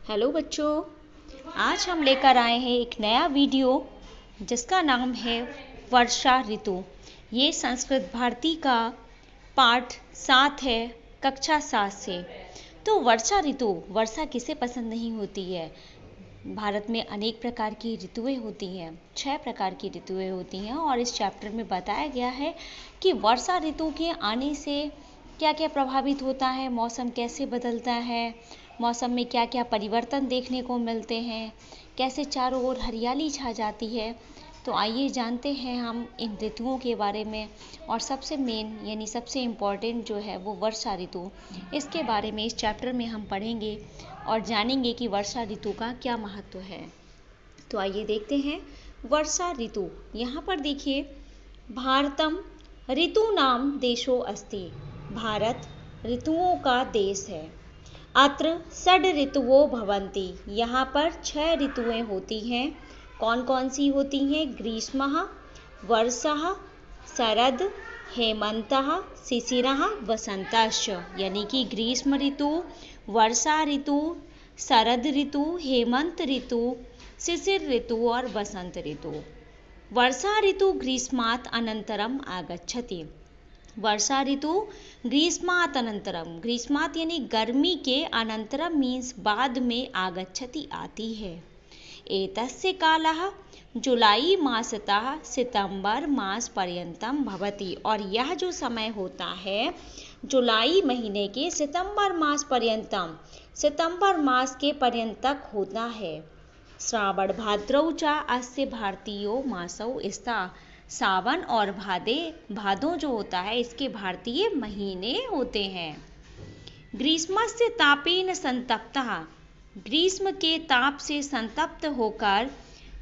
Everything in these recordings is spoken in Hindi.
हेलो बच्चों, आज हम लेकर आए हैं एक नया वीडियो जिसका नाम है वर्षा ऋतु। ये संस्कृत भारती का पाठ 7 है, कक्षा 7 से। तो वर्षा ऋतु, वर्षा किसे पसंद नहीं होती है। भारत में अनेक प्रकार की ऋतुएं होती हैं, 6 प्रकार की ऋतुएं होती हैं और इस चैप्टर में बताया गया है कि वर्षा ऋतु के आने से क्या क्या प्रभावित होता है, मौसम कैसे बदलता है, मौसम में क्या क्या परिवर्तन देखने को मिलते हैं, कैसे चारों ओर हरियाली छा जाती है। तो आइए जानते हैं हम इन ऋतुओं के बारे में। और सबसे मेन यानी सबसे इम्पॉर्टेंट जो है वो वर्षा ऋतु, इसके बारे में इस चैप्टर में हम पढ़ेंगे और जानेंगे कि वर्षा ऋतु का क्या महत्व है। तो आइए देखते हैं वर्षा ऋतु। यहाँ पर देखिए, भारतम ऋतूनाम देशो अस्ति। भारत ऋतुओं का देश है। अत्र षड् ऋतुवो भवन्ति। यहाँ पर 6 ऋतुएं होती हैं। कौन कौन सी होती हैं? ग्रीष्मः, वर्षः, शरद, हेमन्तः, शिशिरः, वसन्तश्च। यानी कि ग्रीष्म ऋतु, वर्षा ऋतु, शरद ऋतु, हेमंत ऋतु, शिशिर ऋतु और वसंत ऋतु। वर्षा ऋतु ग्रीष्मात् अनन्तरम आगच्छति। वर्षा ऋतु ग्रीष्मात् अनन्तरम, ग्रीष्मात् यानी गर्मी के, अनन्तरम मीन्स बाद में, आगच्छति आती है। एतस्य कालः जुलाई मासतः सितंबर मास पर्यंतम भवति। और यह जो समय होता है जुलाई महीने के सितंबर मास पर्यंतम, सितंबर मास के पर्यंत तक होता है। श्रावण भाद्रौ च अस्य भारतीयो मासौ स्तः। सावन और भादों जो होता है इसके भारतीय महीने होते हैं। ग्रीष्मस्य तापेन संतप्तः। ग्रीष्म के ताप से संतप्त होकर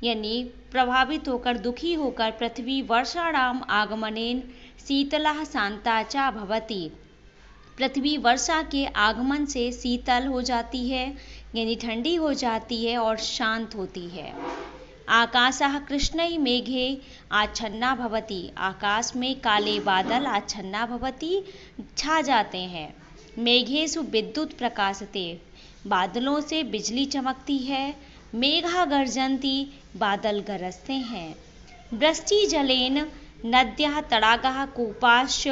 यानी प्रभावित होकर, दुखी होकर पृथ्वी वर्षाणाम आगमनेन शीतलः शान्ता च भवति। पृथ्वी वर्षा के आगमन से शीतल हो जाती है यानी ठंडी हो जाती है और शांत होती है। आकाशः कृष्णै मेघे आच्छन्ना भवति। आकाश में काले बादल आच्छन्ना भवति, छा जाते हैं। मेघेषु विद्युत प्रकाशते। बादलों से बिजली चमकती है। मेघा गर्जन्ति, बादल गरजते हैं। वृष्टि जलेन नद्यः तडागः कूपाश्च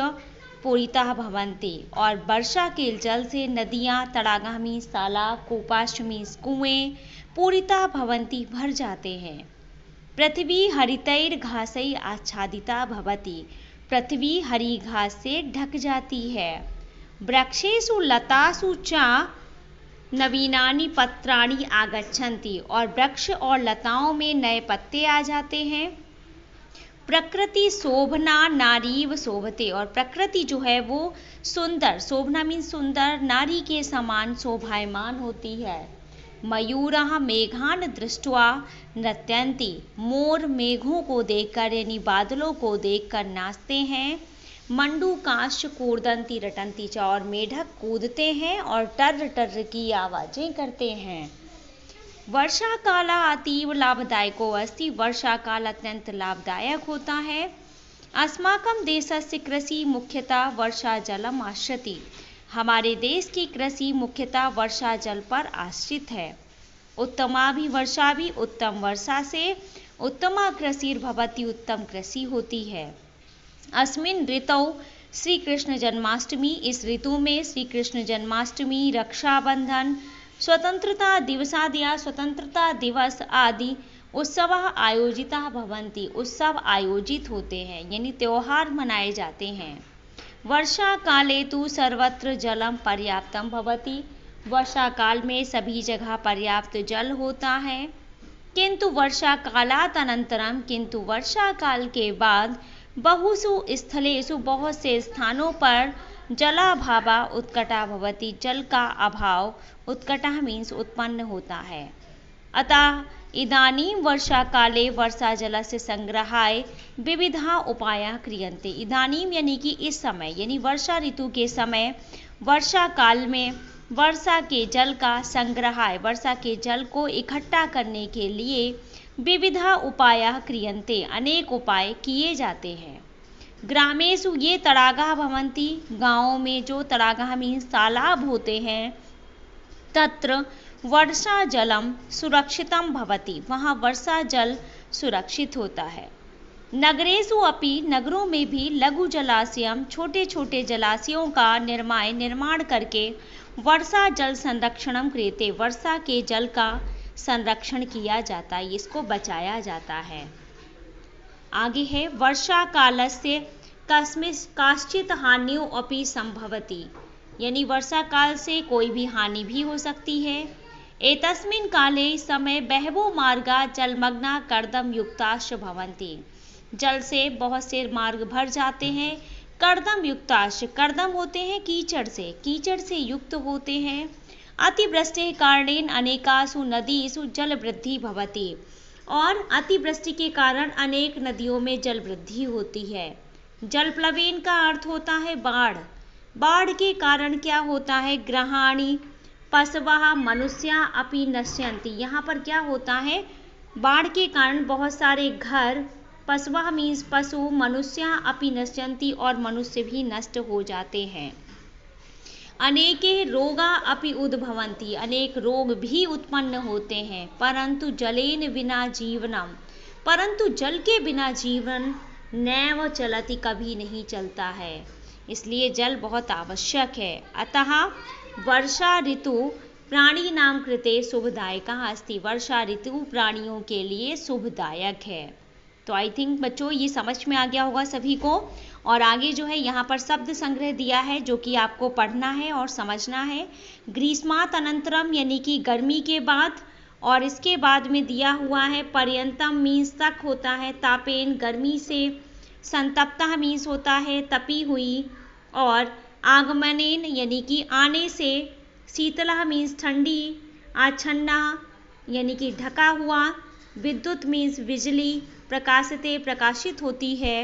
पूरिताः भवन्ति। और वर्षा के जल से नदियाँ, तडागः मीन्स तालाब, कूपाश्च मीन्स कुएं, पूरिता भवन्ति भर जाते हैं। पृथ्वी हरितैर घासै आच्छादिता भवति। पृथ्वी हरी घास से ढक जाती है। वृक्षेषु लतासु च नवीनानि पत्राणि आगच्छन्ति। और वृक्ष और लताओं में नए पत्ते आ जाते हैं। प्रकृति शोभना नारीव शोभते। और प्रकृति जो है वो सुंदर, शोभना मीन्स सुंदर, नारी के समान शोभायमान होती है। मयूरः मेघान दृष्ट्वा नृत्यन्ति। मोर मेघों को देखकर यानी बादलों को देखकर नाचते हैं। मंडूकाश्च कूर्दन्ति रटन्ति च। और मेढक कूदते हैं और टर्र टर्र की आवाजें करते हैं। वर्षा काल अतीव लाभदायको अस्ति। वर्षा काल अत्यंत लाभदायक होता है। अस्माकं देशस्य कृषि मुख्यतः वर्षा जलम आश्रिति। हमारे देश की कृषि मुख्यतः वर्षा जल पर आश्रित है। उत्तमा भी वर्षा भी, उत्तम वर्षा से उत्तमा कृषि भवति, उत्तम कृषि होती है। अस्मिन् ऋतौ श्री कृष्ण जन्माष्टमी। इस ऋतु में श्री कृष्ण जन्माष्टमी, रक्षाबंधन, स्वतंत्रता दिवसादि, स्वतंत्रता दिवस आदि उत्सव आयोजिता भवन्ति। उत्सव आयोजित होते हैं यानी त्योहार मनाए जाते हैं। वर्षा काले तु सर्वत्र जलम पर्याप्तम भवति। वर्षा काल में सभी जगह पर्याप्त जल होता है। किंतु वर्षा कालात् अनंतरम, किंतु वर्षा काल के बाद बहुषु स्थलेषु, बहुत से स्थानों पर जलाभावा उत्कटा भवति। जल का अभाव, उत्कटः मीन्स उत्पन्न होता है। अतः इदानीं वर्षा काले वर्षा जलस्य संग्रहाय विविधा उपायाः क्रियन्ते। इदानीं यानी कि इस समय, यानी वर्षा ऋतु के समय, वर्षा काल में वर्षा के जल का संग्रहाय, वर्षा के जल को इकट्ठा करने के लिए विविधा उपायाः क्रियन्ते, अनेक उपाय किए जाते हैं। ग्रामेषु ये तडागाः भवन्ति। गाँवों में जो तडागाः मीन्स तालाब होते हैं, तत्र वर्षा जलम सुरक्षितम भवति, वहाँ वर्षा जल सुरक्षित होता है। नगरेषु अपि, नगरों में भी लघु जलाशयम, छोटे छोटे जलाशयों का निर्माण करके वर्षा जल संरक्षणम क्रियते, वर्षा के जल का संरक्षण किया जाता है, इसको बचाया जाता है। आगे है वर्षा कालस्य काश्चित हानियों अपि संभवति, यानी वर्षा काल से कोई भी हानि भी हो सकती है। एतस्मिन् काले समय बहवो मार्गा जलमग्ना कर्दम युक्ताश्च भवन्ति, जल से बहुत से मार्ग भर जाते हैं। कर्दम युक्ताश्च, कर्दम होते हैं कीचड़ से युक्त होते हैं। अतिवृष्टि कारणेन अनेकासु नदीषु जल वृद्धि भवति, और अतिवृष्टि के कारण अनेक नदियों में जल वृद्धि होती है। जलप्लवेन का अर्थ होता है बाढ़, बाढ़ के कारण क्या होता है, ग्रहाणि पशवः मनुष्या अपि नश्यन्ति, यहाँ पर क्या होता है, बाढ़ के कारण बहुत सारे घर, पशवः मीन्स पशु, मनुष्या अपि नश्यन्ति, और मनुष्य भी नष्ट हो जाते हैं। अनेके रोगा अपि उद्भवन्ति, अनेक रोग भी उत्पन्न होते हैं। परंतु जलेन बिना जीवनम, परंतु जल के बिना जीवन नैव चलति, कभी नहीं चलता है, इसलिए जल बहुत आवश्यक है। अतः वर्षा ऋतु प्राणिनां कृते शुभदायकः अस्ति, वर्षा ऋतु प्राणियों के लिए शुभदायक है। तो आई थिंक बच्चों ये समझ में आ गया होगा सभी को। और आगे जो है यहाँ पर शब्द संग्रह दिया है जो कि आपको पढ़ना है और समझना है। ग्रीष्मात अनंतरम, यानी कि गर्मी के बाद, और इसके बाद में दिया हुआ है पर्यंतम मीन्स तक होता है, तापेन गर्मी से, संतप्ता मीन्स होता है तपी हुई, और आगमनेन यानी कि आने से, शीतला मीन्स ठंडी, आच्छन्ना यानी कि ढका हुआ, विद्युत मीन्स बिजली, प्रकाशते प्रकाशित होती है,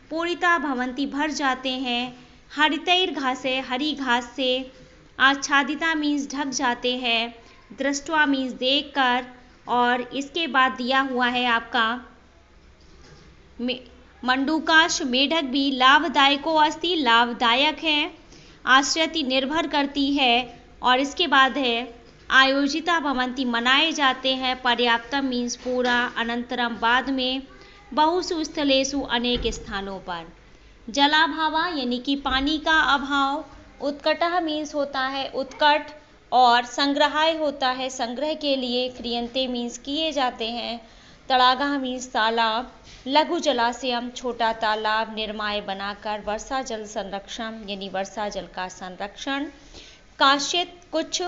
पूरिता भवंती भर जाते हैं, हरितैर घासे हरी घास से, आच्छादिता मीन्स ढक जाते हैं, दृष्टवा मीन्स देखकर, और इसके बाद दिया हुआ है आपका मंडूकाश मेढक भी लाभदायको अस्ति, लाभदायक है, आश्रयति निर्भर करती है, और इसके बाद है आयोजिता भवंती मनाए जाते हैं, पर्याप्तम मीन्स पूरा, अनंतरम बाद में, बहुषु स्थलेषु अनेक स्थानों पर। जलाभावा यानी कि पानी का अभाव, उत्कटः मीन्स होता है उत्कट, और संग्रहाय होता है संग्रह के लिए, क्रियन्ते मीन्स किए जाते हैं, तड़ागा मीन्स तालाब, लघु जलाशयम छोटा तालाब, निर्माय बनाकर, वर्षा जल संरक्षण यानी वर्षा जल का संरक्षण, काश्चित कुछ,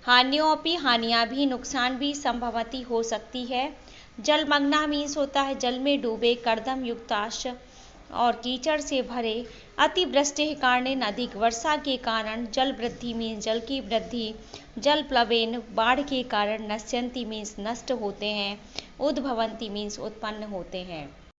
हानियों हानियाँ भी, नुकसान भी, संभवती हो सकती है। जलमग्ना मीन्स होता है जल में डूबे, कर्दम युक्ताश और कीचड़ से भरे, अतिवृष्टि के कारण अधिक वर्षा के कारण, जल वृद्धि मीन्स जल की वृद्धि, जल प्लवेन बाढ़ के कारण, नश्यन्ति मीन्स नष्ट होते हैं, उद्भवंती मीन्स उत्पन्न होते हैं।